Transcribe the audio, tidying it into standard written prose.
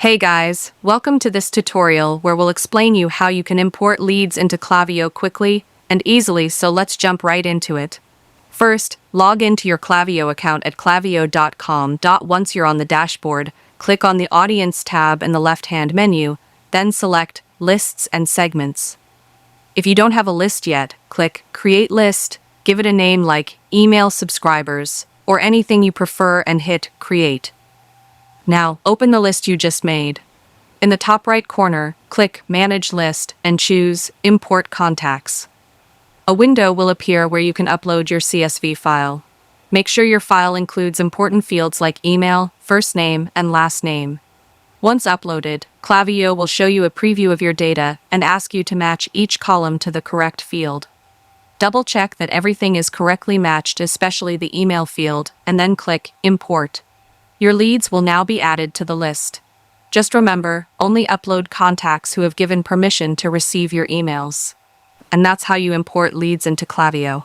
Hey guys, welcome to this tutorial where we'll explain you how you can import leads into Klaviyo quickly and easily, so let's jump right into it. First, log into your Klaviyo account at klaviyo.com. Once you're on the dashboard, click on the Audience tab in the left-hand menu, then select Lists and Segments. If you don't have a list yet, click Create List, give it a name like Email Subscribers, or anything you prefer and hit Create. Now, open the list you just made. In the top right corner, click Manage List and choose Import Contacts. A window will appear where you can upload your CSV file. Make sure your file includes important fields like email, first name, and last name. Once uploaded, Klaviyo will show you a preview of your data and ask you to match each column to the correct field. Double-check that everything is correctly matched, especially the email field, and then click Import. Your leads will now be added to the list. Just remember, only upload contacts who have given permission to receive your emails. And that's how you import leads into Klaviyo.